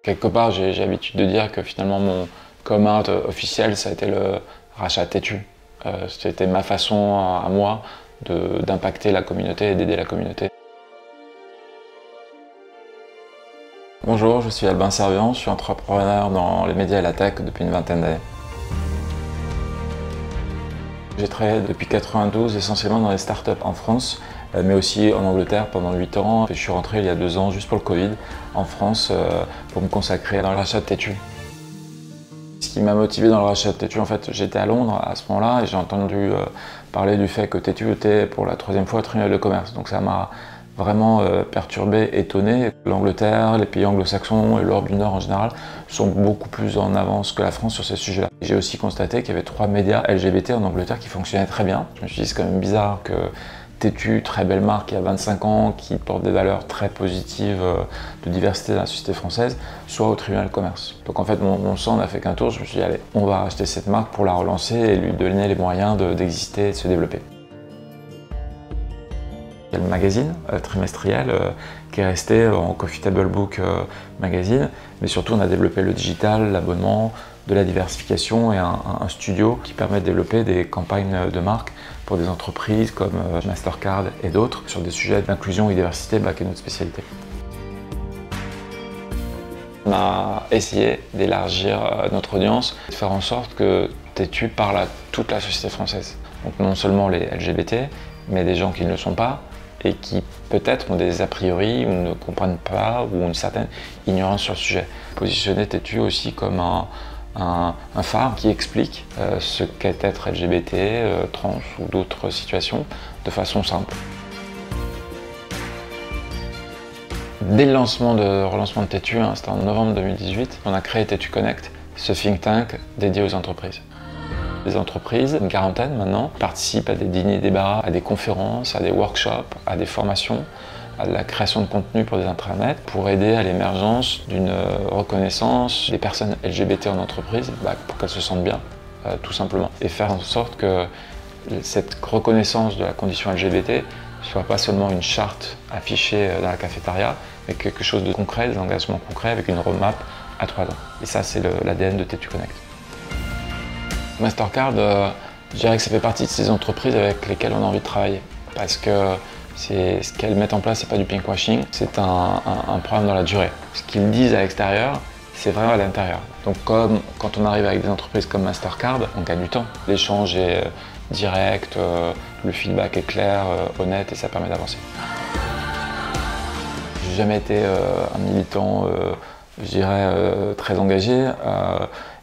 Quelque part, j'ai l'habitude de dire que finalement mon come out officiel, ça a été le rachat de Tétu. C'était ma façon à moi d'impacter la communauté et d'aider la communauté. Bonjour, je suis Albin Servian, je suis entrepreneur dans les médias et la tech depuis une vingtaine d'années. J'ai travaillé depuis 1992 essentiellement dans les startups en France, mais aussi en Angleterre pendant 8 ans. Je suis rentré il y a 2 ans, juste pour le Covid, en France pour me consacrer dans le rachat de Tétu. Ce qui m'a motivé dans le rachat de Tétu, en fait, j'étais à Londres à ce moment-là et j'ai entendu parler du fait que Tétu était pour la 3e fois au tribunal de commerce. Donc ça m'a vraiment perturbé, étonné. L'Angleterre, les pays anglo-saxons et l'Europe du Nord en général sont beaucoup plus en avance que la France sur ces sujets-là. J'ai aussi constaté qu'il y avait 3 médias LGBT en Angleterre qui fonctionnaient très bien. Je me suis dit c'est quand même bizarre que Tétu, très belle marque qui a 25 ans, qui porte des valeurs très positives de diversité dans la société française, soit au tribunal de commerce. Donc en fait mon sang n'a fait qu'un tour, je me suis dit allez, on va racheter cette marque pour la relancer et lui donner les moyens d'exister et de se développer. Il y a le magazine trimestriel qui est resté en Coffee Table Book magazine, mais surtout on a développé le digital, l'abonnement, de la diversification et un studio qui permet de développer des campagnes de marque pour des entreprises comme Mastercard et d'autres sur des sujets d'inclusion et diversité qui est notre spécialité. On a essayé d'élargir notre audience, de faire en sorte que Tétu parle à toute la société française. Donc non seulement les LGBT, mais des gens qui ne le sont pas, et qui peut-être ont des a priori ou ne comprennent pas ou ont une certaine ignorance sur le sujet. Positionner Tétu aussi comme un phare qui explique ce qu'est être LGBT, trans ou d'autres situations de façon simple. Dès le relancement de Tétu, c'était en novembre 2018, on a créé Tétu Connect, ce think tank dédié aux entreprises. Les entreprises, une quarantaine maintenant, participent à des dîners débats, à des conférences, à des workshops, à des formations, à de la création de contenu pour des intranets, pour aider à l'émergence d'une reconnaissance des personnes LGBT en entreprise, pour qu'elles se sentent bien, tout simplement. Et faire en sorte que cette reconnaissance de la condition LGBT ne soit pas seulement une charte affichée dans la cafétéria, mais quelque chose de concret, des engagements concrets avec une roadmap à 3 ans. Et ça, c'est l'ADN de Tétu Connect. Mastercard, je dirais que ça fait partie de ces entreprises avec lesquelles on a envie de travailler. Parce que ce qu'elles mettent en place, c'est pas du pinkwashing, c'est un programme dans la durée. Ce qu'ils disent à l'extérieur, c'est vrai à l'intérieur. Donc comme quand on arrive avec des entreprises comme Mastercard, on gagne du temps. L'échange est direct, le feedback est clair, honnête et ça permet d'avancer. J'ai jamais été un militant, je dirais, très engagé.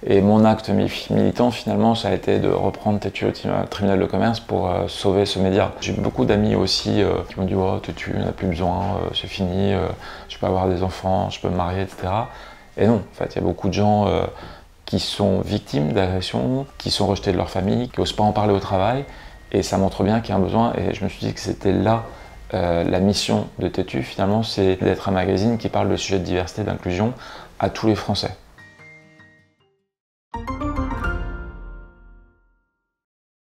Et mon acte militant, finalement, ça a été de reprendre Tétu au tribunal de commerce pour sauver ce média. J'ai beaucoup d'amis aussi qui m'ont dit « Oh, Tétu, on n'a plus besoin, c'est fini, je peux avoir des enfants, je peux me marier, etc. » Et non, en fait, il y a beaucoup de gens qui sont victimes d'agressions, qui sont rejetés de leur famille, qui n'osent pas en parler au travail. Et ça montre bien qu'il y a un besoin. Et je me suis dit que c'était là la mission de Tétu, finalement, c'est d'être un magazine qui parle de sujets de diversité et d'inclusion à tous les Français.